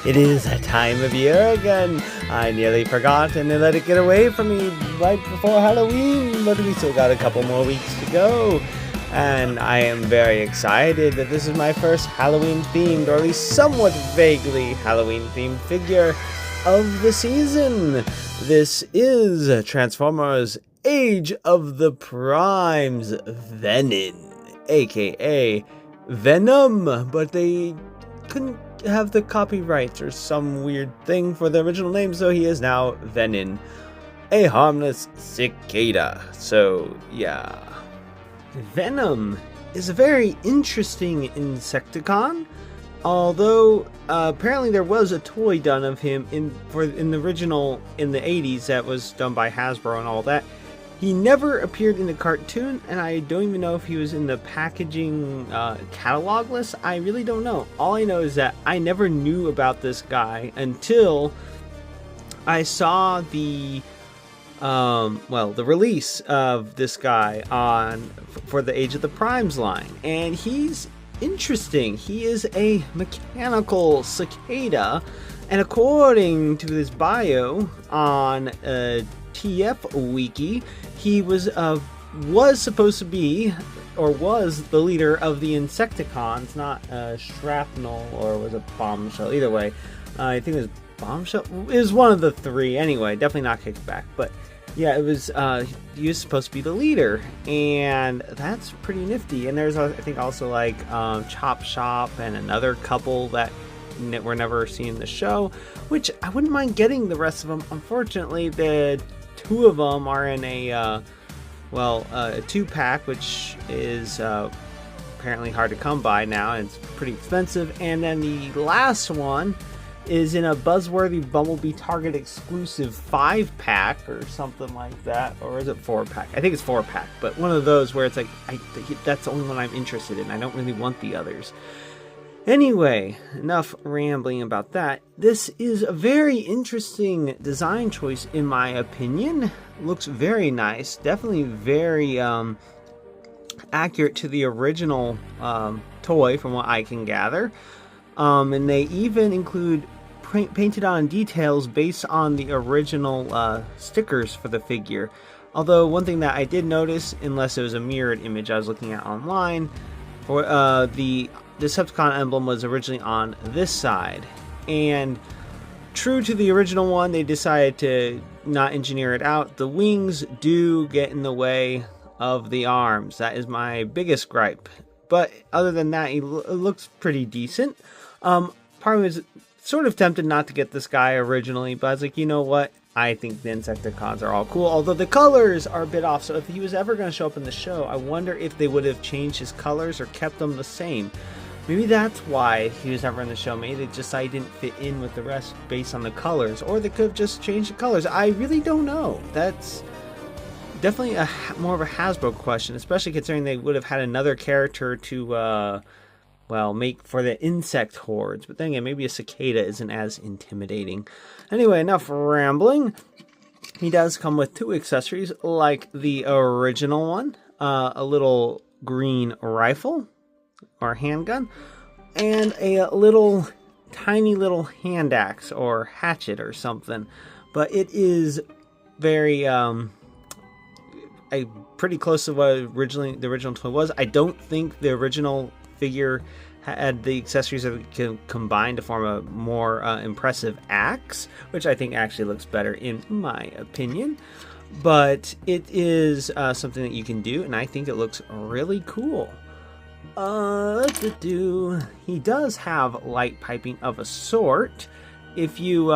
It is that time of year again. I nearly forgot and let it get away from me right before Halloween, but we still got a couple more weeks to go. And I am very excited that this is my first Halloween-themed, or at least somewhat vaguely Halloween-themed figure of the season. This is Transformers Age of the Primes Venin, aka Venom, but they couldn't have the copyrights or some weird thing for the original name, so he is now Venin, a harmless cicada. So yeah, Venom is a very interesting Insecticon, although apparently there was a toy done of him in the original in the 80s that was done by Hasbro and all that. He never appeared in the cartoon, and I don't even know if he was in the packaging catalog list. I really don't know. All I know is that I never knew about this guy until I saw the the release of this guy for the Age of the Primes line, and he's interesting. He is a mechanical cicada, and according to his bio on TF Wiki, he was supposed to be, or was the leader of the Insecticons, not Shrapnel, or was it Bombshell? Either way, I think it was Bombshell. It was one of the three. Anyway, definitely not Kickback, but yeah, it was. He was supposed to be the leader, and that's pretty nifty. And there's, I think, also like Chop Shop and another couple that we're never seeing in the show, which I wouldn't mind getting the rest of them. Unfortunately, the two of them are in a 2-pack, which is apparently hard to come by now, and it's pretty expensive. And then the last one is in a Buzzworthy Bumblebee Target exclusive 5-pack or something like that, or is it 4-pack? I think it's 4-pack, but one of those where it's like, that's the only one I'm interested in. I don't really want the others. Anyway, enough rambling about that. This is a very interesting design choice in my opinion. Looks very nice. Definitely very accurate to the original toy from what I can gather. And they even include painted on details based on the original stickers for the figure. Although one thing that I did notice, unless it was a mirrored image I was looking at online, for the Decepticon emblem was originally on this side, and true to the original one, they decided to not engineer it out. The wings do get in the way of the arms. That is my biggest gripe, but other than that, it looks pretty decent. Part of me was sort of tempted not to get this guy originally, but I was like, you know what, I think the Insecticons are all cool, although the colors are a bit off. So if he was ever going to show up in the show, I wonder if they would have changed his colors or kept them the same. Maybe that's why he was never in the show. Maybe they just didn't fit in with the rest based on the colors, or they could have just changed the colors. I really don't know. That's definitely more of a Hasbro question, especially considering they would have had another character to make for the insect hordes. But then again, maybe a cicada isn't as intimidating. Anyway, enough rambling. He does come with 2 accessories like the original one. A little green rifle or handgun, and a tiny little hand axe or hatchet or something. But it is very pretty close to what the original toy was. I don't think the original figure had the accessories that can combine to form a more impressive axe, which I think actually looks better in my opinion. But it is something that you can do, and I think it looks really cool. He does have light piping of a sort. If you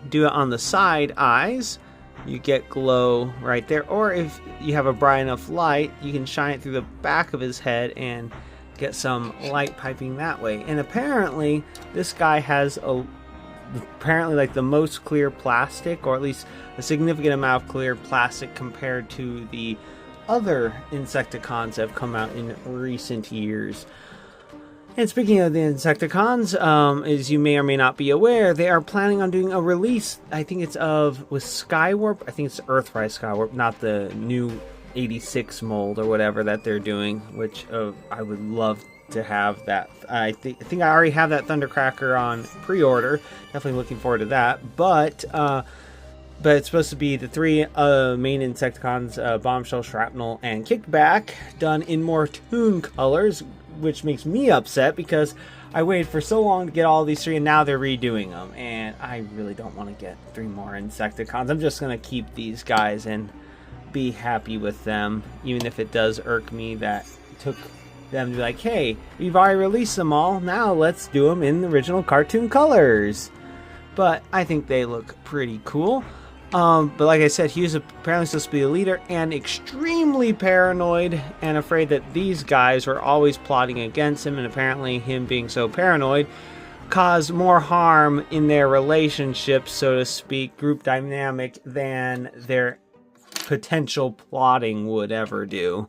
do it on the side eyes, you get glow right there. Or if you have a bright enough light, you can shine it through the back of his head and get some light piping that way. And apparently this guy has like the most clear plastic, or at least a significant amount of clear plastic compared to the other Insecticons that have come out in recent years. And speaking of the Insecticons, as you may or may not be aware, they are planning on doing a release, I think it's with Skywarp. I think it's Earthrise Skywarp, not the new 86 mold or whatever that they're doing, which I would love to have that. I think I already have that Thundercracker on pre-order. Definitely looking forward to that. But it's supposed to be the 3 main Insecticons, Bombshell, Shrapnel, and Kickback, done in more Toon colors, which makes me upset because I waited for so long to get all these 3, and now they're redoing them. And I really don't want to get 3 more Insecticons. I'm just going to keep these guys and be happy with them, even if it does irk me that it took them to be like, hey, we've already released them all, now let's do them in the original cartoon colors. But I think they look pretty cool. But like I said, he was apparently supposed to be a leader and extremely paranoid and afraid that these guys were always plotting against him, and apparently him being so paranoid caused more harm in their relationship, so to speak, group dynamic, than their potential plotting would ever do.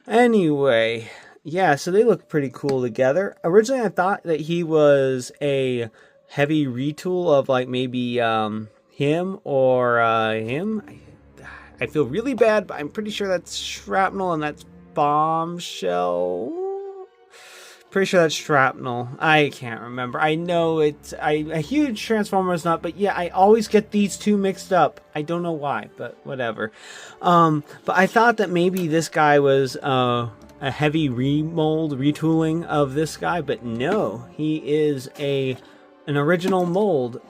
Anyway, yeah, so they look pretty cool together. Originally I thought that he was a heavy retool of like maybe him or him. I feel really bad, but I'm pretty sure that's Shrapnel and that's Bombshell. Pretty sure that's Shrapnel. I can't remember. I know it's a huge Transformers nut, but yeah, I always get these 2 mixed up. I don't know why, but whatever. But I thought that maybe this guy was a heavy retooling of this guy, but no, he is an original mold,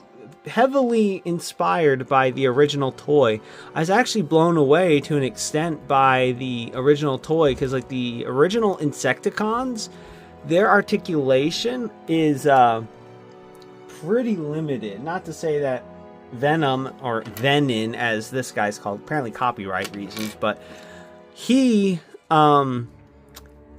heavily inspired by the original toy. I was actually blown away to an extent by the original toy, because like the original Insecticons, their articulation is pretty limited. Not to say that Venom, or Venin as this guy's called, apparently copyright reasons, but he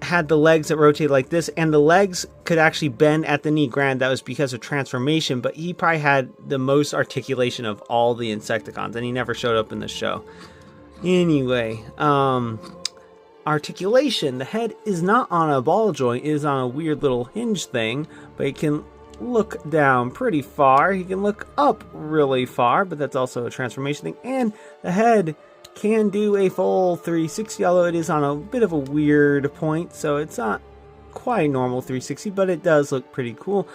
had the legs that rotated like this, and the legs could actually bend at the knee. Granted, that was because of transformation, but he probably had the most articulation of all the Insecticons, and he never showed up in the show. Anyway, articulation. The head is not on a ball joint, it is on a weird little hinge thing, but it can look down pretty far. He can look up really far, but that's also a transformation thing. And the head can do a full 360, although it is on a bit of a weird point, so it's not quite a normal 360, but it does look pretty cool.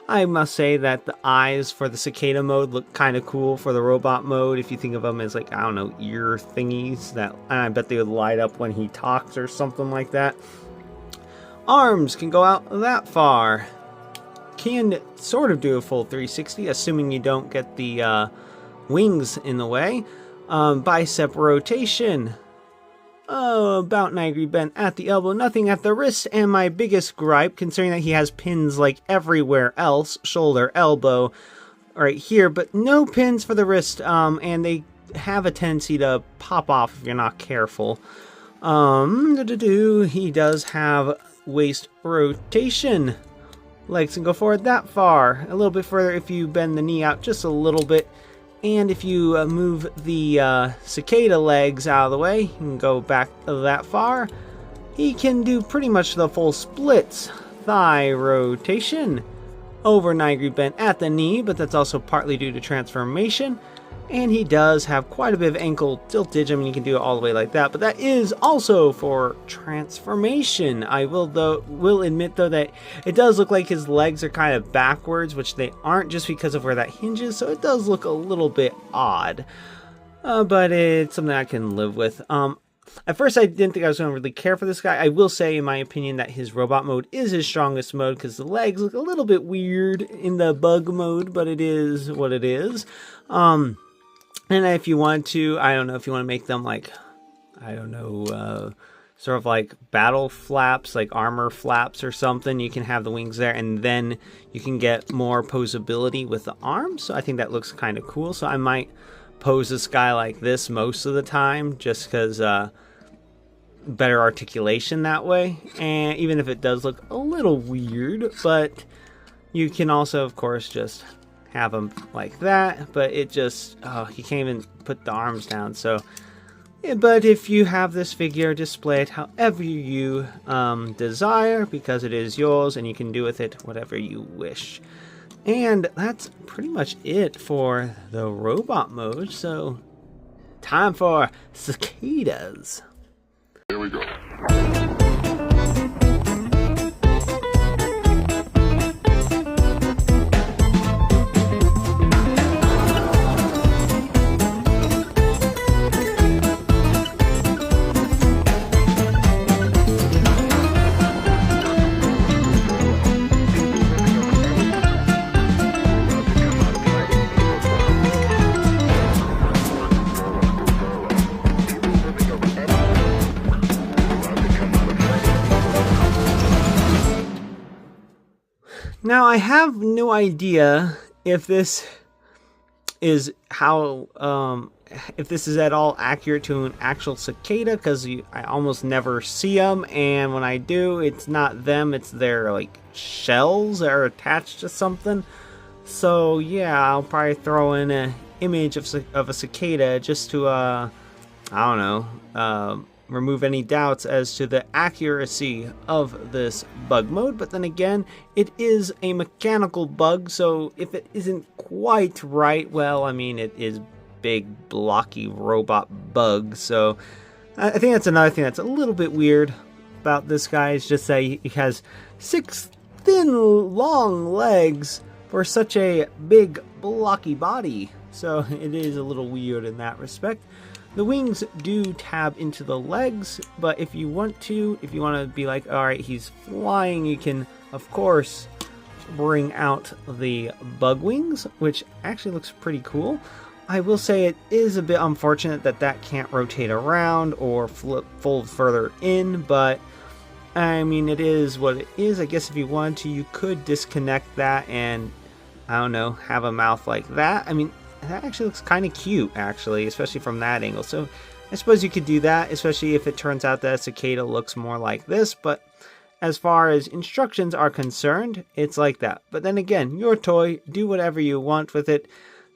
I must say that the eyes for the cicada mode look kind of cool for the robot mode, if you think of them as like, I don't know, ear thingies that I bet they would light up when he talks or something like that. Arms can go out that far. Can sort of do a full 360, assuming you don't get the wings in the way. Bicep rotation. Oh, about 90 degree bend at the elbow, nothing at the wrist, and my biggest gripe, considering that he has pins like everywhere else, shoulder, elbow, right here, but no pins for the wrist, and they have a tendency to pop off if you're not careful. He does have waist rotation. Legs can go forward that far, a little bit further if you bend the knee out just a little bit. And if you move the cicada legs out of the way, you can go back that far. He can do pretty much the full splits. Thigh rotation. Over 90 degree bend at the knee, but that's also partly due to transformation. And he does have quite a bit of ankle tiltage. I mean, you can do it all the way like that, but that is also for transformation. I will admit though that it does look like his legs are kind of backwards, which they aren't just because of where that hinges, so it does look a little bit odd. But it's something I can live with. At first I didn't think I was going to really care for this guy. I will say, in my opinion, that his robot mode is his strongest mode, because the legs look a little bit weird in the bug mode, but it is what it is. And if you want to, I don't know, if you want to make them like, I don't know, sort of like battle flaps, like armor flaps or something, you can have the wings there, and then you can get more posability with the arms. So I think that looks kind of cool. So I might pose this guy like this most of the time, just because better articulation that way. And even if it does look a little weird, but you can also, of course, just have them like that, but it just, you can't even put the arms down. So yeah, but if you have this figure, display it however you desire, because it is yours and you can do with it whatever you wish. And that's pretty much it for the robot mode. So time for cicadas. Here we go. Now, I have no idea if this is if this is at all accurate to an actual cicada, because I almost never see them, and when I do, it's not them, it's their like shells that are attached to something. So yeah, I'll probably throw in an image of a cicada just to I don't know, remove any doubts as to the accuracy of this bug mode. But then again, it is a mechanical bug, so if it isn't quite right, well, I mean, it is big blocky robot bug. So I think that's another thing that's a little bit weird about this guy, is just that he has 6 thin long legs for such a big blocky body. So it is a little weird in that respect. The wings do tab into the legs, but if you want to be like, all right, he's flying, you can of course bring out the bug wings, which actually looks pretty cool. I will say it is a bit unfortunate that that can't rotate around or fold further in, but I mean, it is what it is. I guess if you wanted to, you could disconnect that and, I don't know, have a mouth like that. I mean, that actually looks kind of cute, actually, especially from that angle. So I suppose you could do that, especially if it turns out that a cicada looks more like this. But as far as instructions are concerned, it's like that. But then again, your toy, do whatever you want with it.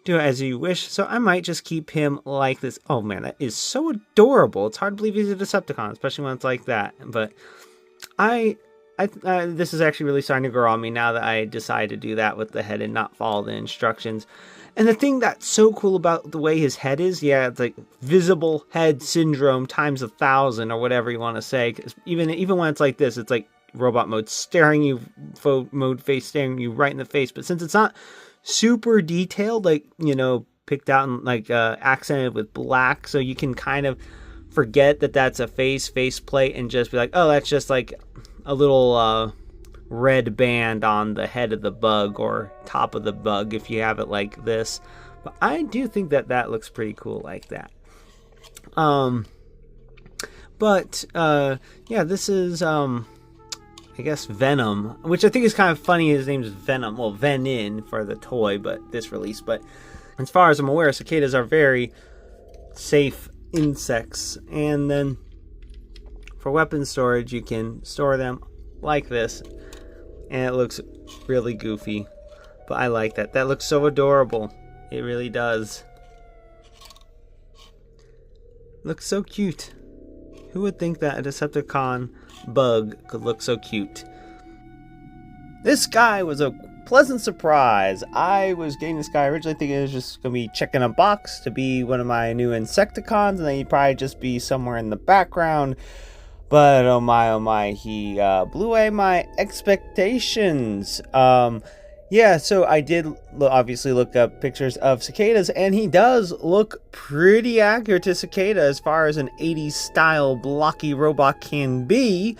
Do as you wish. So I might just keep him like this. Oh man, that is so adorable. It's hard to believe he's a Decepticon, especially when it's like that. But this is actually really starting to grow on me now that I decide to do that with the head and not follow the instructions. And the thing that's so cool about the way his head is, yeah, it's like visible head syndrome times 1,000 or whatever you want to say. 'Cause even when it's like this, it's like robot mode staring you right in the face. But since it's not super detailed, like, you know, picked out and like accented with black, so you can kind of forget that that's a faceplate and just be like, oh, that's just like a little red band on the head of the bug or top of the bug if you have it like this. But I do think that that looks pretty cool like that. Yeah, this is I guess Venom, which I think is kind of funny. His name is Venom, well, Venin for the toy, but this release. But as far as I'm aware, cicadas are very safe insects. And then for weapon storage, you can store them like this, and it looks really goofy, but I like that. That looks so adorable. It really does. Looks so cute. Who would think that a Decepticon bug could look so cute? This guy was a pleasant surprise. I was getting this guy originally thinking it was just going to be checking a box to be one of my new Insecticons, and then he'd probably just be somewhere in the background. But oh my, he blew away my expectations. Yeah, so I did obviously look up pictures of cicadas, and he does look pretty accurate to cicada as far as an 80s style blocky robot can be.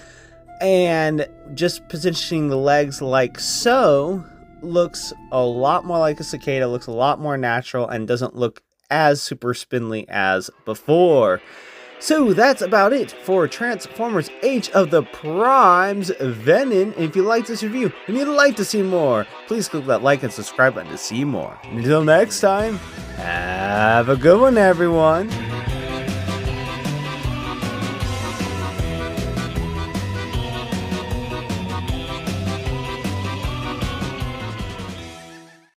And just positioning the legs like so looks a lot more like a cicada, looks a lot more natural, and doesn't look as super spindly as before. So that's about it for Transformers Age of the Primes Venin. And if you liked this review and you'd like to see more, please click that like and subscribe button to see more. Until next time, have a good one, everyone.